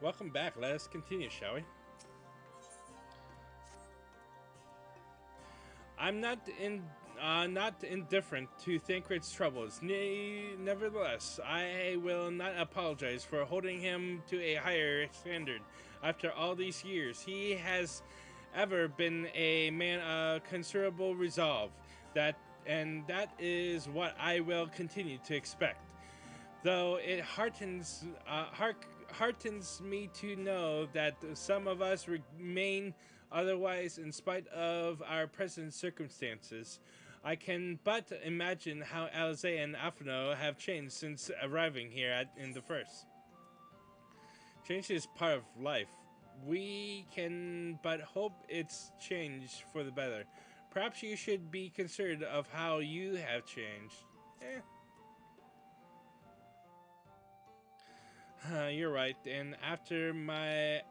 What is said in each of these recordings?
Welcome back. Let us continue, shall we? I'm not indifferent to Thancred's troubles. Nevertheless, I will not apologize for holding him to a higher standard. After all these years, he has ever been a man of considerable resolve. That is what I will continue to expect. Though it heartens me to know that some of us remain otherwise in spite of our present circumstances. I can but imagine how Alize and Afno have changed since arriving here in the first. Change is part of life. We can but hope it's changed for the better. Perhaps you should be considerate of how you have changed. Eh, you're right. And after my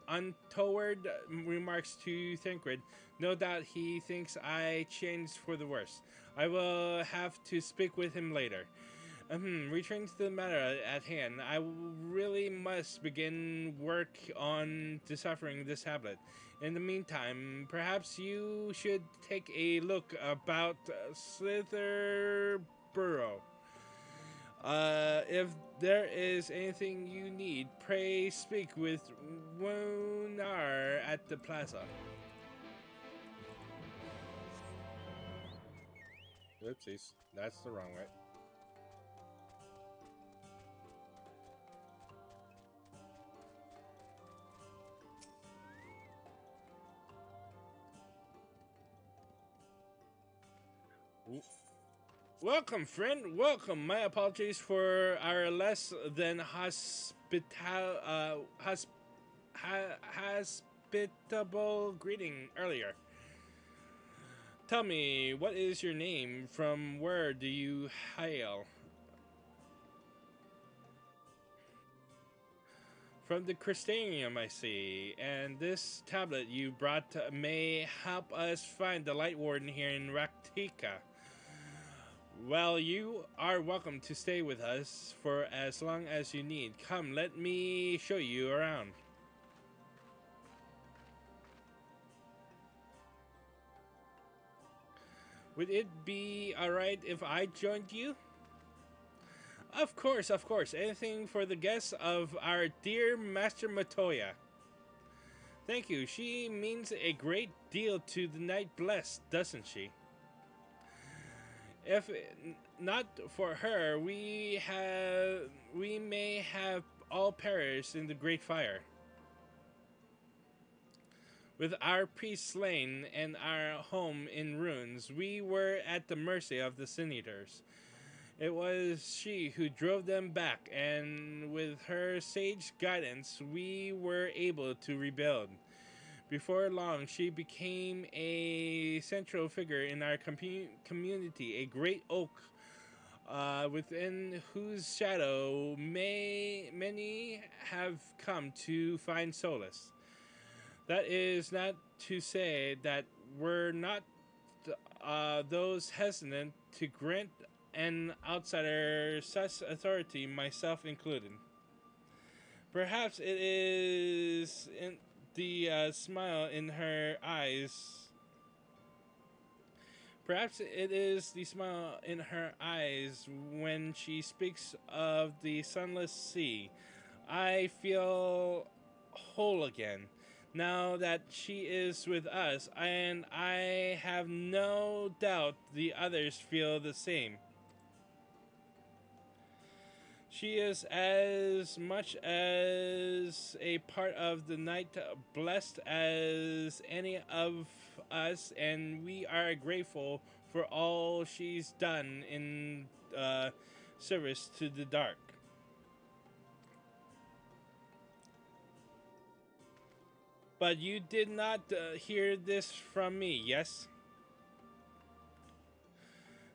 untoward remarks to Thancred, no doubt he thinks I changed for the worse. I will have to speak with him later. Returning to the matter at hand, I really must begin work on deciphering this tablet. In the meantime, perhaps you should take a look about Slitherborough. If there is anything you need, pray speak with Wonar at the plaza. Oopsies, that's the wrong way. Welcome, friend. Welcome. My apologies for our less than hospitable greeting earlier. Tell me, what is your name? From where do you hail? From the Crystanium, I see. And this tablet you brought may help us find the Light Warden here in Raktika. Well, you are welcome to stay with us for as long as you need. Come, let me show you around. Would it be alright if I joined you? Of course, of course. Anything for the guests of our dear Master Matoya. Thank you. She means a great deal to the Night Blessed, doesn't she? If not for her, we may have all perished in the great fire. With our priest slain and our home in ruins, we were at the mercy of the Sin Eaters. It was she who drove them back, and with her sage guidance, we were able to rebuild. Before long, she became a central figure in our community, a great oak within whose shadow many have come to find solace. That is not to say that we're not those hesitant to grant an outsider such authority, myself included. Perhaps it is in the smile in her eyes. Perhaps it is the smile in her eyes when she speaks of the sunless sea. I feel whole again now that she is with us, and I have no doubt the others feel the same. She is as much as a part of the night blessed as any of us, and we are grateful for all she's done in service to the dark. But you did not hear this from me, yes?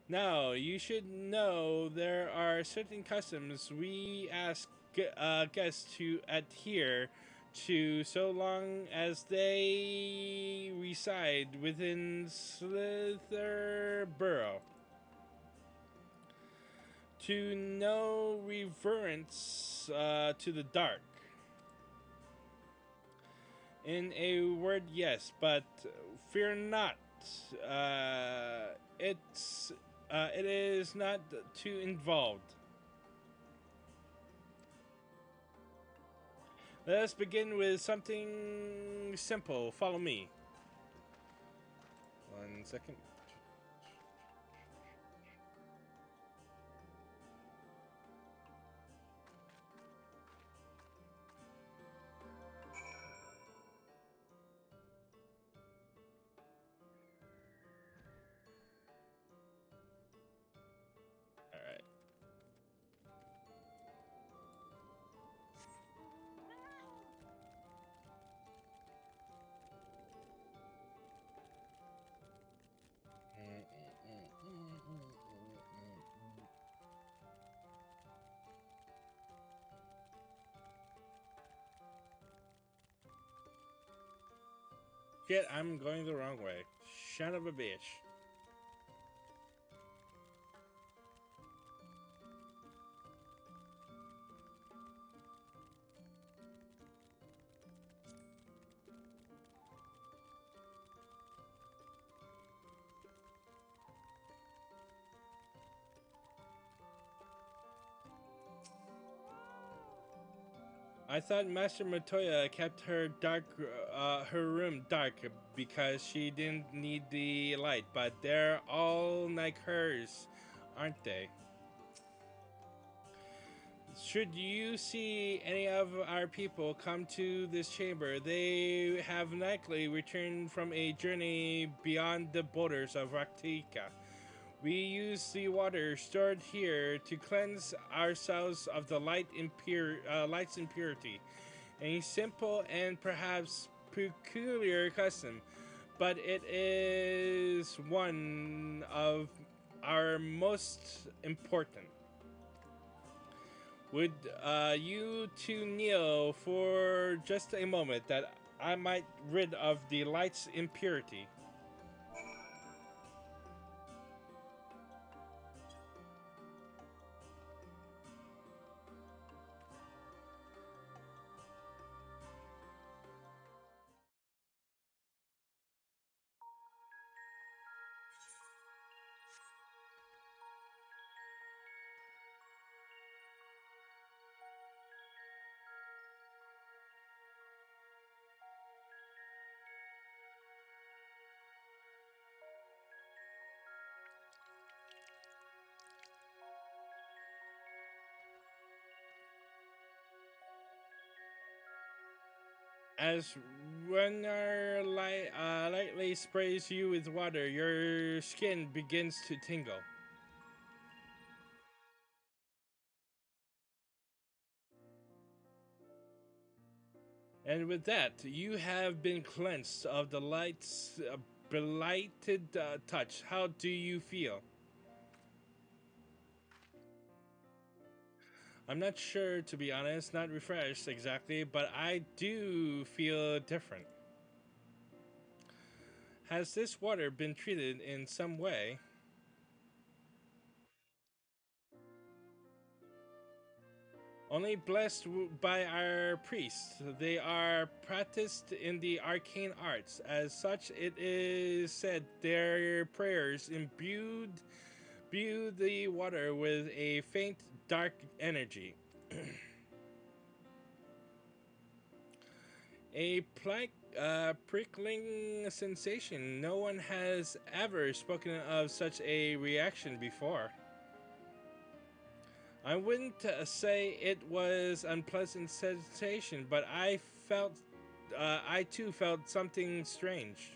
Now, you should know there are certain customs we ask guests to adhere to so long as they reside within Slitherborough. To no reverence to the dark. In a word, yes, but fear not. It is not too involved. Let us begin with something simple. Follow me. 1 second. All right. Shit, I'm going the wrong way. Son of a bitch. I thought Master Matoya kept her room dark because she didn't need the light, but they're all like hers, aren't they? Should you see any of our people come to this chamber, they have likely returned from a journey beyond the borders of Raktika. We use the water stored here to cleanse ourselves of the light's impurity. A simple and perhaps peculiar custom, but it is one of our most important. Would you two kneel for just a moment that I might rid of the light's impurity? As when our lightly sprays you with water, your skin begins to tingle. And with that, you have been cleansed of the light's blighted touch. How do you feel? I'm not sure, to be honest, not refreshed exactly, but I do feel different. Has this water been treated in some way? Only blessed by our priests. They are practiced in the arcane arts. As such, it is said their prayers imbue the water with a faint, dark energy. A prickling sensation. No one has ever spoken of such a reaction before. I wouldn't say it was unpleasant sensation, but I too felt something strange.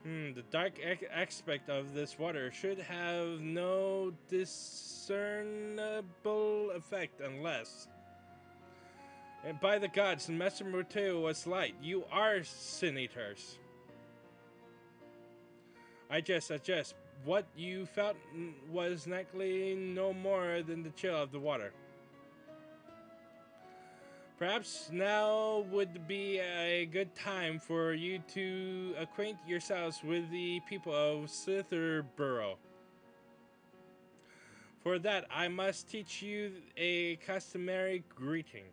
The dark aspect of this water should have no discernible effect unless. And by the gods, Master Muteo was light. You are sin eaters. I jest. What you felt was likely no more than the chill of the water. Perhaps now would be a good time for you to acquaint yourselves with the people of Slitherborough. For that, I must teach you a customary greeting.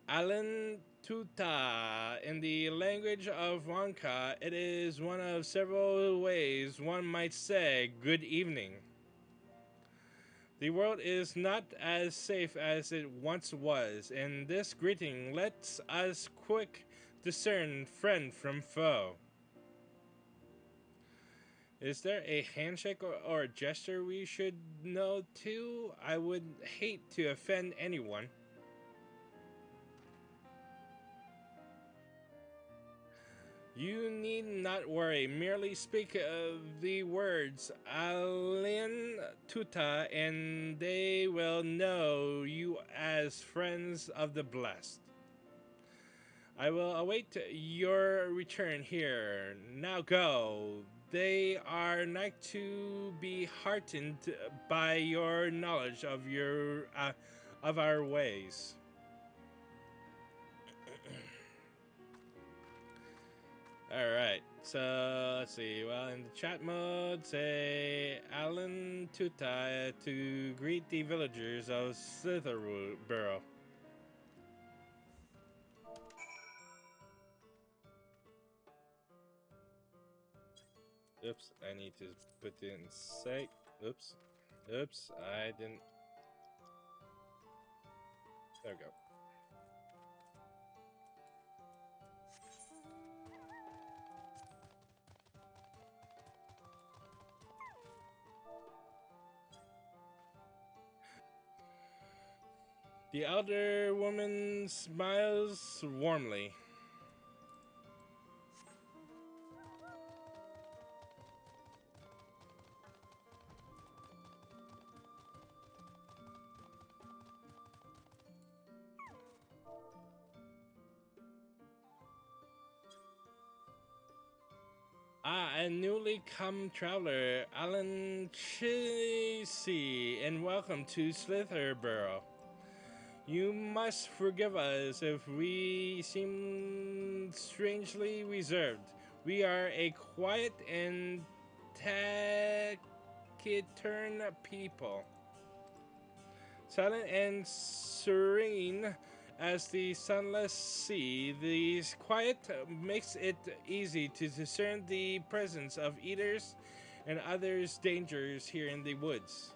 Alan Tuta. In the language of Wonka, it is one of several ways one might say good evening. The world is not as safe as it once was, and this greeting lets us quick discern friend from foe. Is there a handshake or a gesture we should know too? I would hate to offend anyone. You need not worry. Merely speak the words Alien Tuta, and they will know you as friends of the blessed. I will await your return here. Now go. They are like to be heartened by your knowledge of our ways. All right. So let's see. Well, in the chat mode, say Alan Tuta to greet the villagers of Slitherborough. Oops, I need to put it in sight. Oops. Oops, I didn't. There we go. The elder woman smiles warmly. Ah, a newly come traveler, Alan Chasey, and welcome to Slitherborough. You must forgive us if we seem strangely reserved. We are a quiet and taciturn people, silent and serene as the sunless sea. This quiet makes it easy to discern the presence of eaters and others' dangers here in the woods.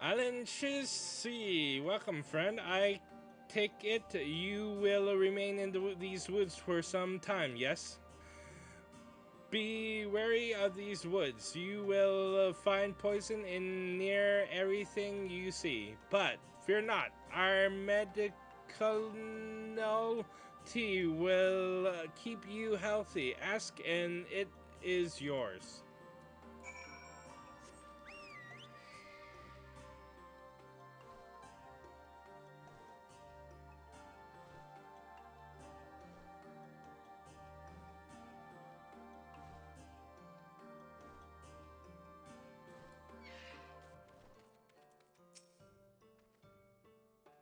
Alan Shizzy, welcome, friend. I take it you will remain in these woods for some time, yes? Be wary of these woods. You will find poison in near everything you see. But fear not, our medical tea will keep you healthy. Ask and it is yours.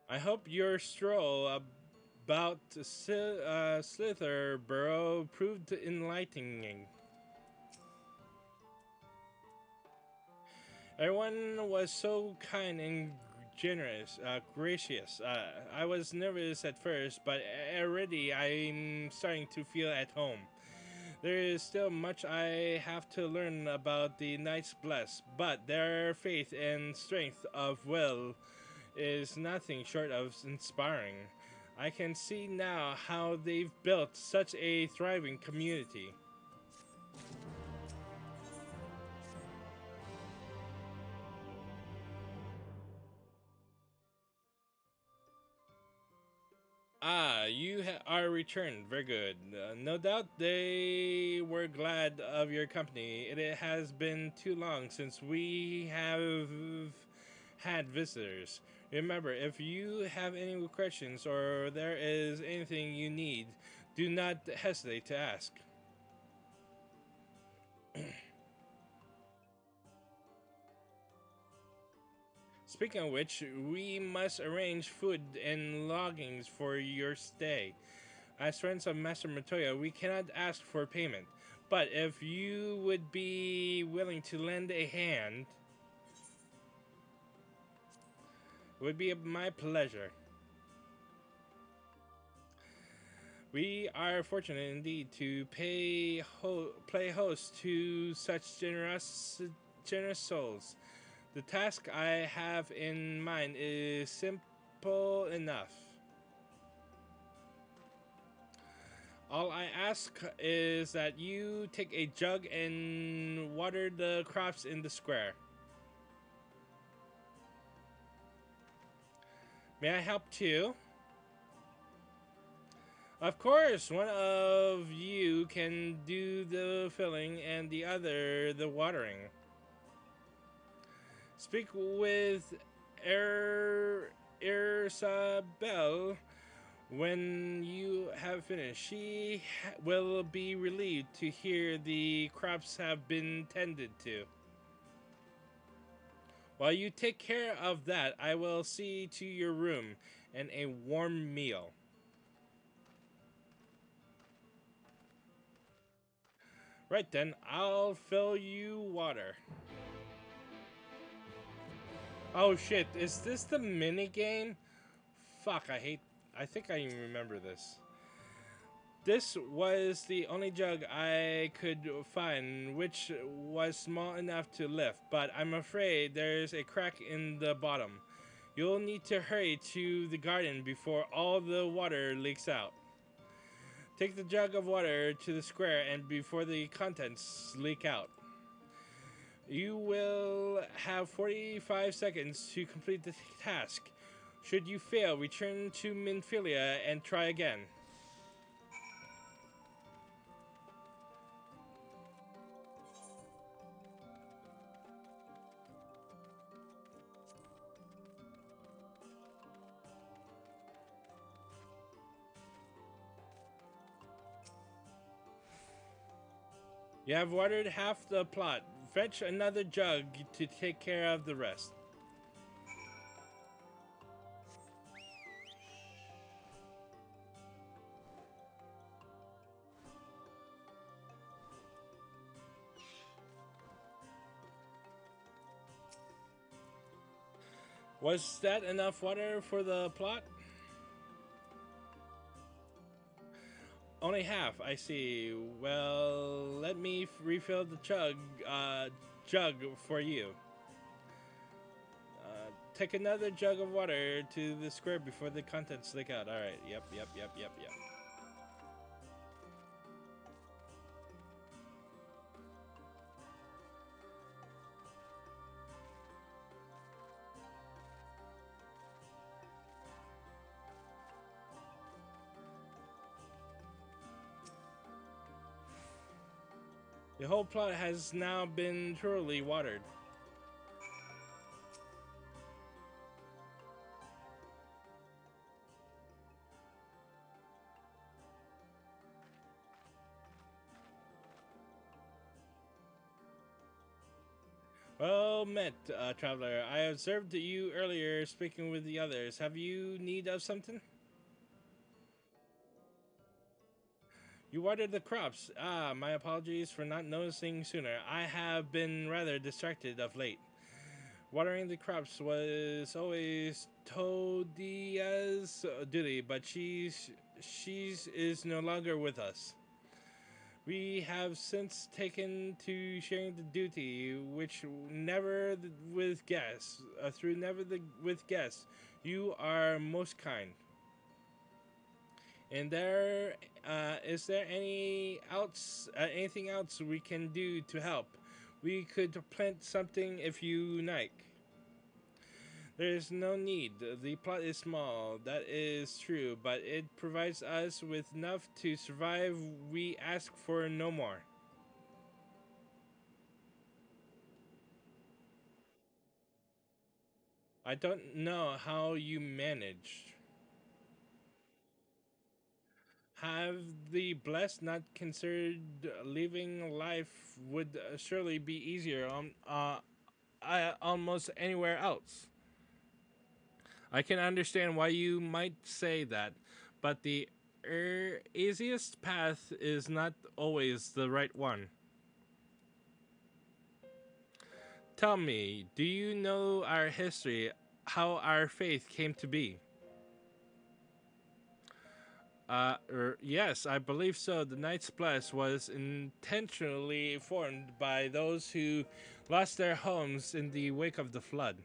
I hope your stroll about Slitherborough proved enlightening. Everyone was so kind and gracious. I was nervous at first, but already I'm starting to feel at home. There is still much I have to learn about the Knights Blessed, but their faith and strength of will is nothing short of inspiring. I can see now how they've built such a thriving community. Ah, you are returned. Very good. No doubt they were glad of your company. It has been too long since we have had visitors. Remember, if you have any questions or there is anything you need, do not hesitate to ask. Speaking of which, we must arrange food and lodgings for your stay. As friends of Master Matoya, we cannot ask for payment. But if you would be willing to lend a hand, it would be my pleasure. We are fortunate indeed to play host to such generous souls. The task I have in mind is simple enough. All I ask is that you take a jug and water the crops in the square. May I help too? Of course, one of you can do the filling and the other the watering. Speak with Isabel when you have finished. She will be relieved to hear the crops have been tended to. While you take care of that, I will see to your room and a warm meal. Right then, I'll fill you water. Oh shit, is this the mini game? Fuck, I think I even remember this. This was the only jug I could find, which was small enough to lift, but I'm afraid there's a crack in the bottom. You'll need to hurry to the garden before all the water leaks out. Take the jug of water to the square and before the contents leak out. You will have 45 seconds to complete the task. Should you fail, return to Minfilia and try again. You have watered half the plot. Fetch another jug to take care of the rest. Was that enough water for the plot? Only half, I see. Well, let me refill the jug for you. Take another jug of water to the square before the contents leak out. All right. Yep. The whole plot has now been thoroughly watered. Well met, traveler. I observed you earlier speaking with the others. Have you need of something? You watered the crops. Ah, my apologies for not noticing sooner. I have been rather distracted of late. Watering the crops was always Todia's duty, but she's is no longer with us. We have since taken to sharing the duty, which with guests, with guests. You are most kind. And there, is there anything else we can do to help? We could plant something if you like. There is no need. The plot is small, that is true, but it provides us with enough to survive. We ask for no more. I don't know how you managed. Have the blessed not considered living life would surely be easier on almost anywhere else. I can understand why you might say that, but the easiest path is not always the right one. Tell me, do you know our history, how our faith came to be? Yes, I believe so. The Knight's Bless was intentionally formed by those who lost their homes in the wake of the flood.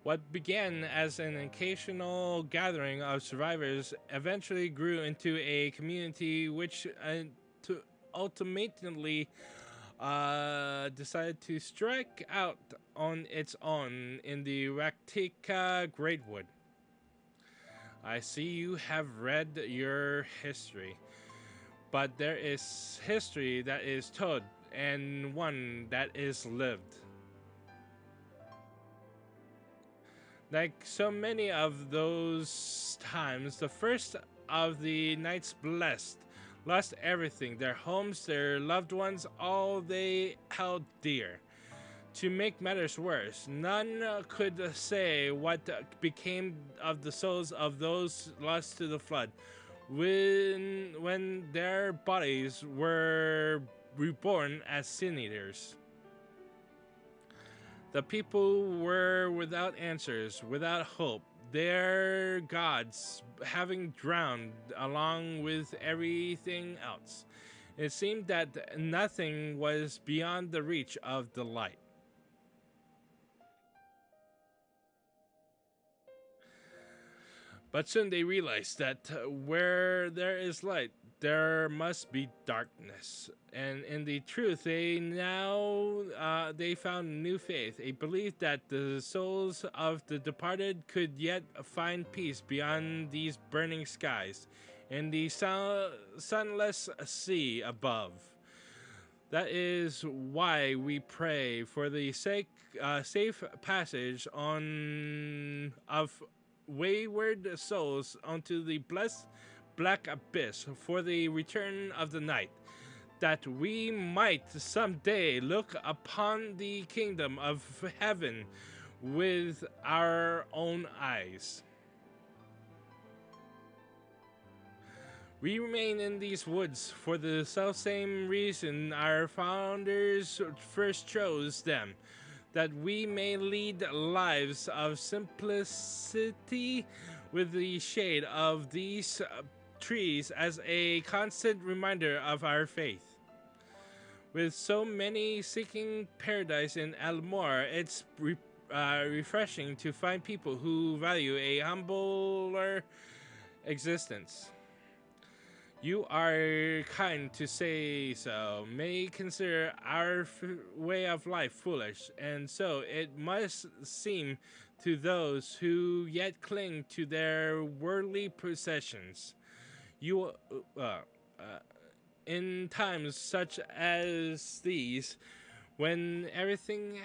What began as an occasional gathering of survivors eventually grew into a community which ultimately decided to strike out on its own in the Raktika Greatwood. I see you have read your history, but there is history that is told and one that is lived. Like so many of those times, the first of the Knights Blessed lost everything their homes, their loved ones, all they held dear. To make matters worse, none could say what became of the souls of those lost to the flood when their bodies were reborn as sin eaters. The people were without answers, without hope, their gods having drowned along with everything else. It seemed that nothing was beyond the reach of the light. But soon they realized that where there is light, there must be darkness. And in the truth, they found new faith, a belief that the souls of the departed could yet find peace beyond these burning skies, in the sunless sea above. That is why we pray for the safe passage on of wayward souls onto the blessed black abyss for the return of the night, that we might someday look upon the kingdom of heaven with our own eyes. We remain in these woods for the selfsame reason our founders first chose them, that we may lead lives of simplicity with the shade of these trees as a constant reminder of our faith. With so many seeking paradise in Elmore, it's refreshing to find people who value a humbler existence. You are kind to say so. May consider our way of life foolish, and so it must seem to those who yet cling to their worldly possessions. You, in times such as these, when everything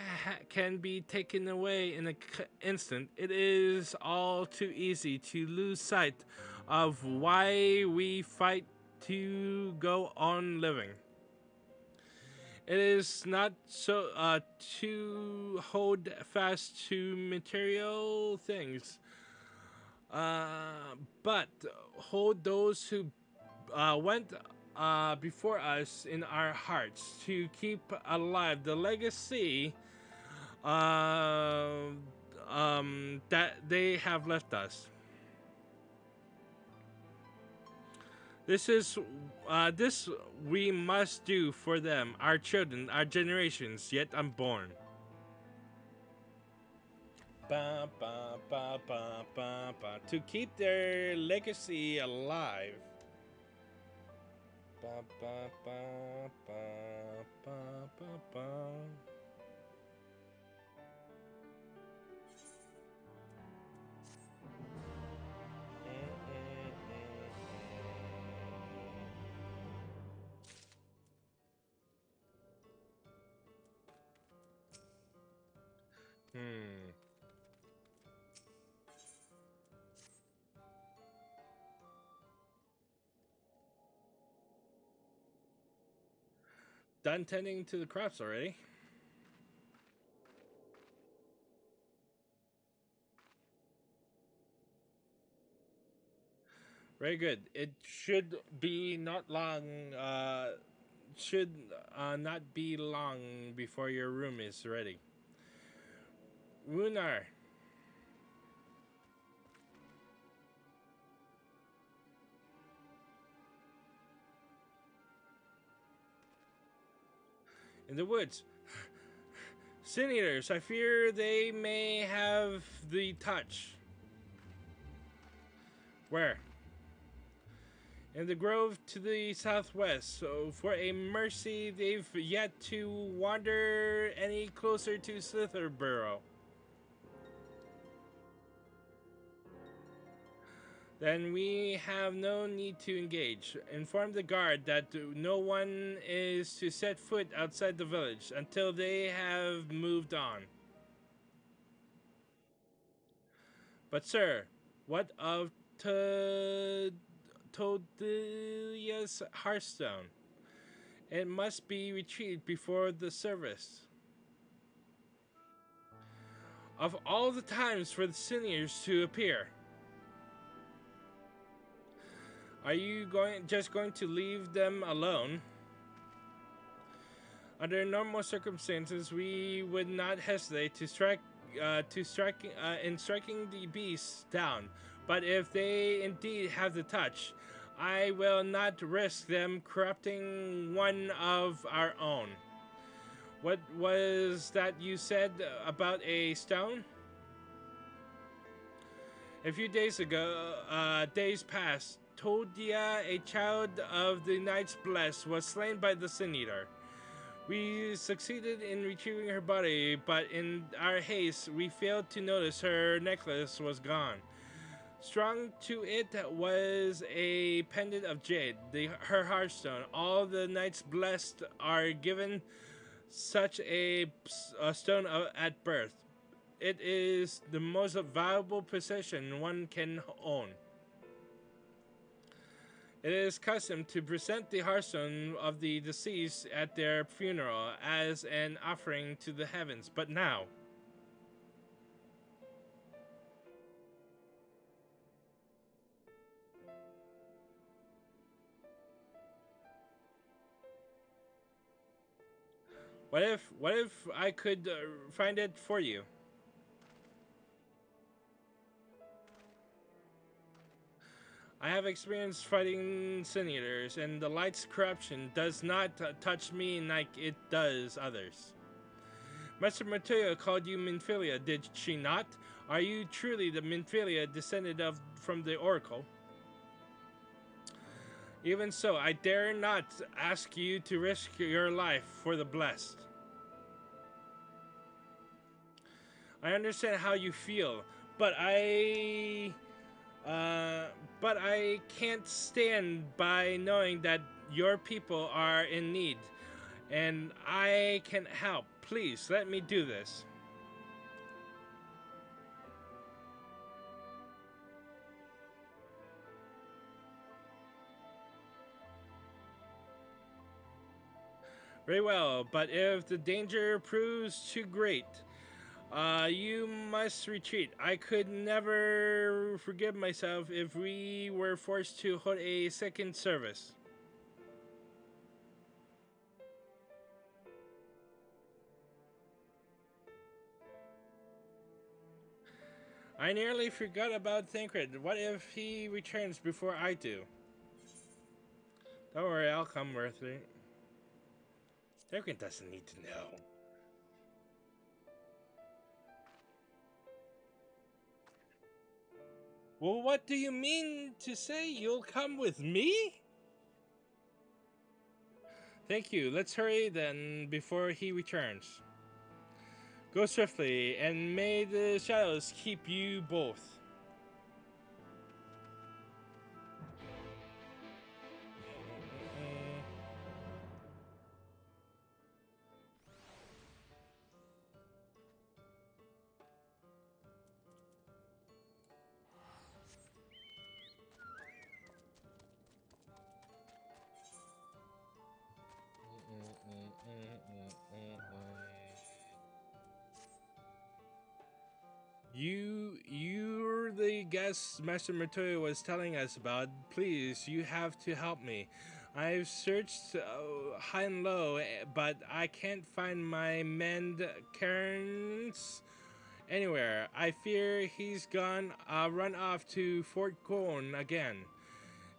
can be taken away in an instant, it is all too easy to lose sight of why we fight to go on living. It is not so to hold fast to material things, but hold those who went before us in our hearts, to keep alive the legacy uh, that they have left us. This we must do for them, our children, our generations yet unborn. Ba, ba, ba, ba, ba, ba, to keep their legacy alive. Ba, ba, ba, ba, ba, ba, ba. Hmm. Done tending to the crops already. Very good. It should be not long. Should not be long before your room is ready. Runar, in the woods. Sin eaters. I fear they may have the touch. Where? In the grove to the southwest. So, for a mercy, they've yet to wander any closer to Slitherborough. Then we have no need to engage. Inform the guard that no one is to set foot outside the village until they have moved on. But, sir, what of Todia's Hearthstone? It must be retrieved before the service. Of all the times for the seniors to appear, are you going to leave them alone? Under normal circumstances, we would not hesitate to strike in striking the beasts down. But if they indeed have the touch, I will not risk them corrupting one of our own. What was that you said about a stone? A few days ago, days past, Todia, a child of the Knights Blessed, was slain by the Sin Eater. We succeeded in retrieving her body, but in our haste, we failed to notice her necklace was gone. Strung to it was a pendant of jade, her hearthstone. All the Knights Blessed are given such a stone at birth. It is the most valuable possession one can own. It is custom to present the hearthstone of the deceased at their funeral as an offering to the heavens. But now, what if I could find it for you? I have experience fighting sin eaters, and the light's corruption does not touch me like it does others. Master Matea called you Minfilia, did she not? Are you truly the Minfilia descended from the Oracle? Even so, I dare not ask you to risk your life for the blessed. I understand how you feel, but uh, I can't stand by knowing that your people are in need, and I can help. Please let me do this. Very well, but if the danger proves too great, you must retreat. I could never forgive myself if we were forced to hold a second service. I nearly forgot about Thancred. What if he returns before I do? Don't worry, I'll come with it. Thancred doesn't need to know. Well, what do you mean to say you'll come with me? Thank you. Let's hurry then before he returns. Go swiftly, and may the shadows keep you both. You're the guest Master Matoya was telling us about. Please, you have to help me. I've searched high and low, but I can't find my mend Cairns anywhere. I fear he's gone run off to Fort Cone again.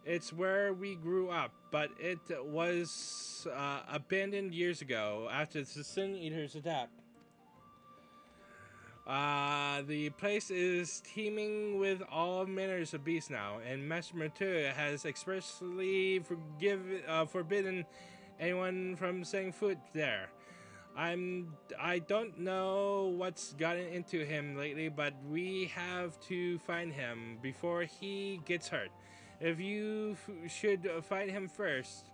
It's where we grew up, but it was abandoned years ago after the Sin Eaters attack. The place is teeming with all manners of beasts now, and Master Matua has expressly forbidden anyone from setting foot there. I don't know what's gotten into him lately, but we have to find him before he gets hurt. If you should find him first,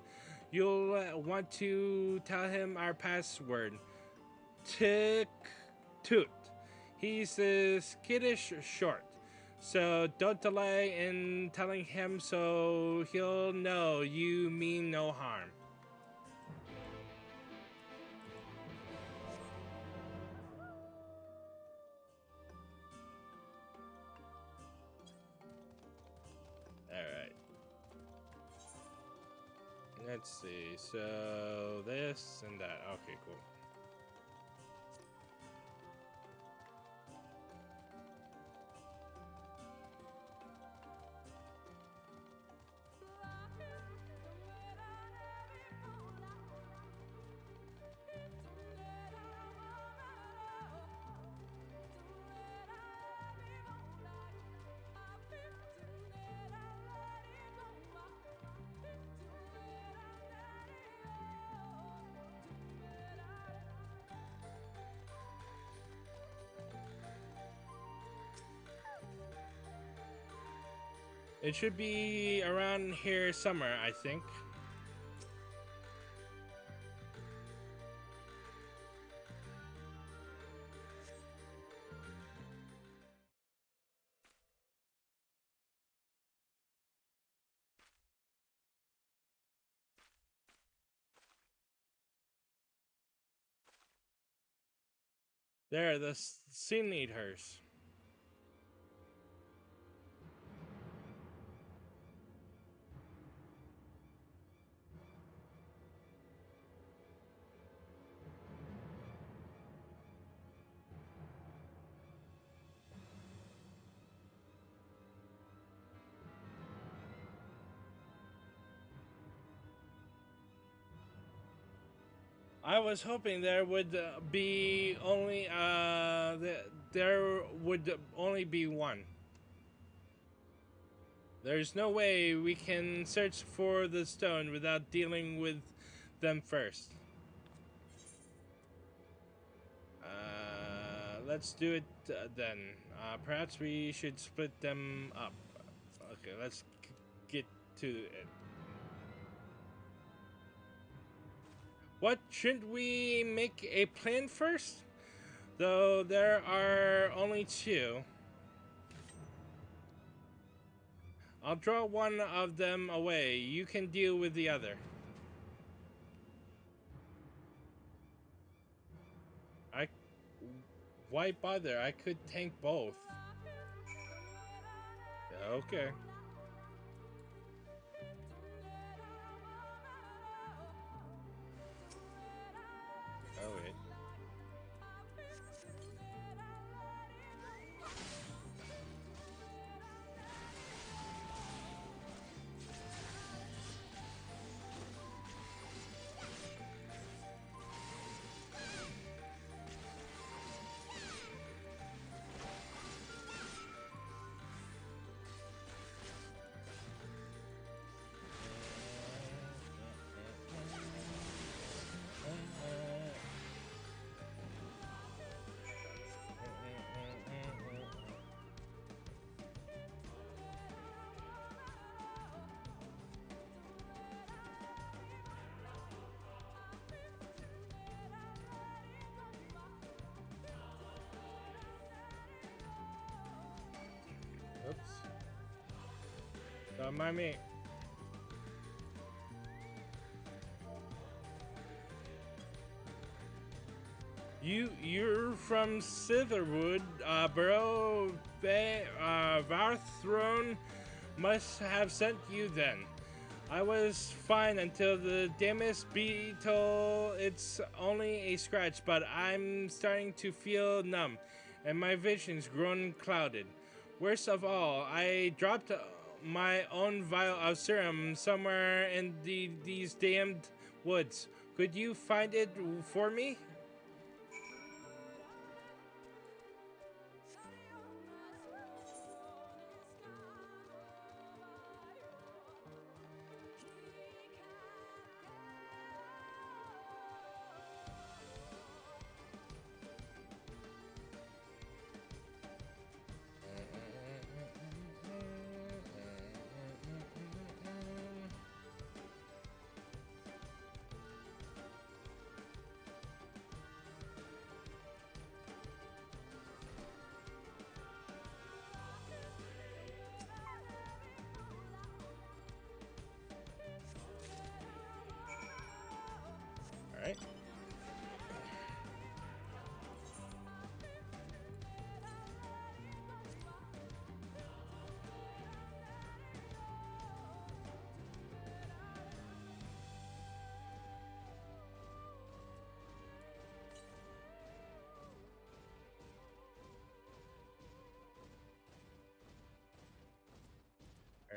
you'll want to tell him our password. Tick toot. He's skittish short, so don't delay in telling him so he'll know you mean no harm. Alright. Let's see. So this and that. Okay, cool. It should be around here somewhere, I think. There, the Sin Eaters. I was hoping there would be only there would only be one. There's no way we can search for the stone without dealing with them first. Let's do it then. Perhaps we should split them up. Okay, let's get to it. What, shouldn't we make a plan first? Though there are only two. I'll draw one of them away. You can deal with the other. I... Why bother? I could tank both. Okay. Oh, wait. Oops. Don't mind me. You're from Sitherwood, Varthrone must have sent you then. I was fine until the Damus beetle. It's only a scratch, but I'm starting to feel numb, and my vision's grown clouded. Worst of all, I dropped my own vial of serum somewhere in these damned woods. Could you find it for me? All right.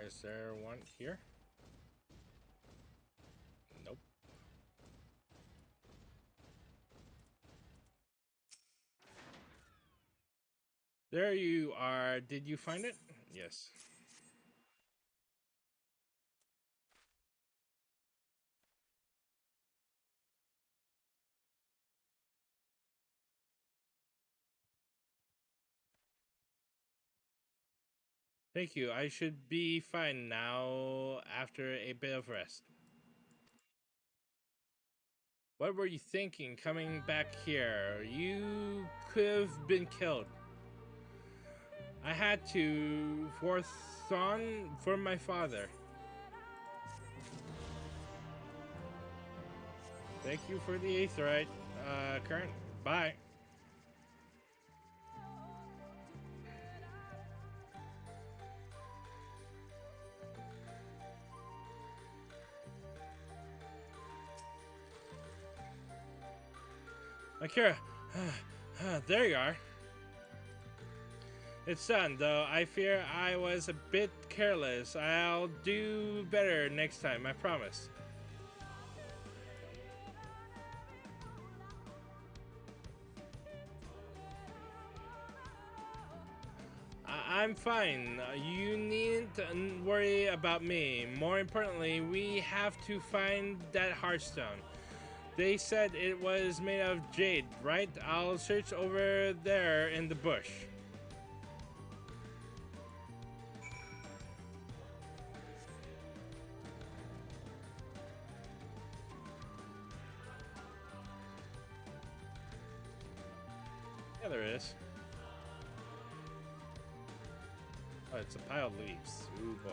Is there one here? Nope. There you are. Did you find it? Yes. Thank you. I should be fine now after a bit of rest. What were you thinking coming back here? You could have been killed. I had to forthon for my father. Thank you for the aetheryte, current. Bye. Akira, there you are. It's done, though I fear I was a bit careless. I'll do better next time, I promise. I'm fine. You needn't worry about me. More importantly, we have to find that Hearthstone. They said it was made of jade, right? I'll search over there in the bush. Yeah, there is. Oh, it's a pile of leaves. Ooh, boy.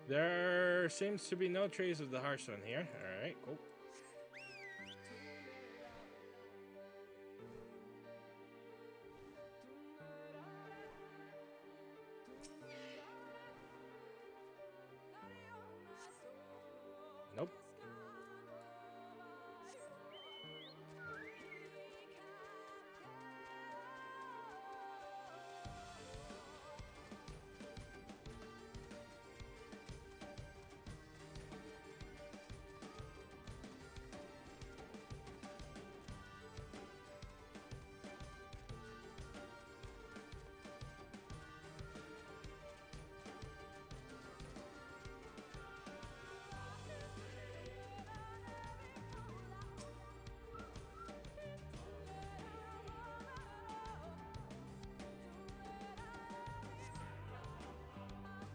There seems to be no trace of the Hearthstone here. Alright, cool. Nope.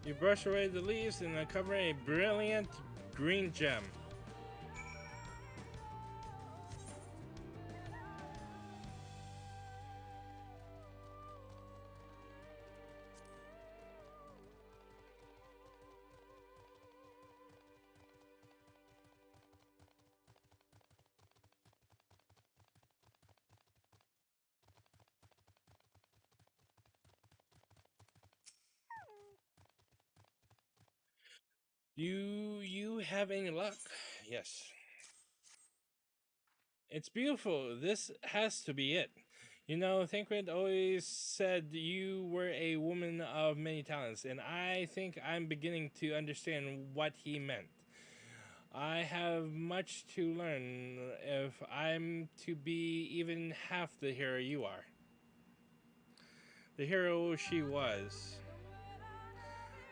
You brush away the leaves and uncover a brilliant green gem. You have any luck? Yes. It's beautiful. This has to be it. You know, Thancred always said you were a woman of many talents, and I think I'm beginning to understand what he meant. I have much to learn if I'm to be even half the hero you are. The hero she was.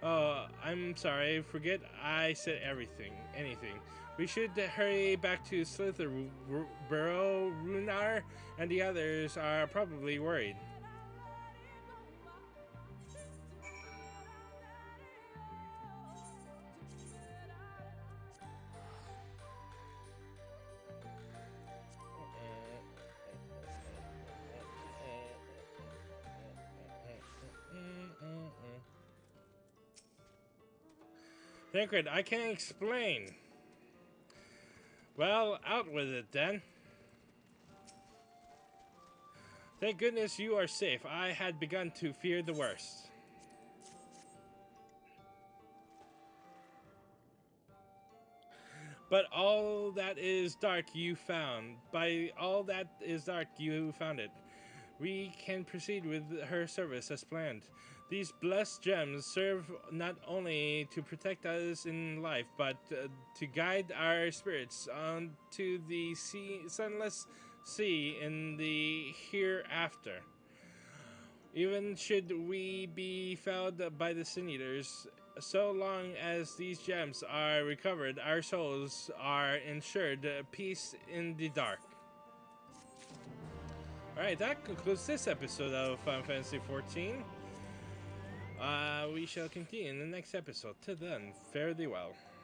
Oh, I'm sorry. Forget I said everything. Anything. We should hurry back to Slitherborough. Runar and the others are probably worried. Tancred, I can't explain. Well, out with it then. Thank goodness you are safe. I had begun to fear the worst. But all that is dark you found. By all that is dark you found it. We can proceed with her service as planned. These blessed gems serve not only to protect us in life, but to guide our spirits onto the sunless sea in the hereafter. Even should we be found by the Sin Eaters, so long as these gems are recovered, our souls are ensured peace in the dark. Alright, that concludes this episode of Final Fantasy XIV. We shall continue in the next episode. Till then, fare thee well.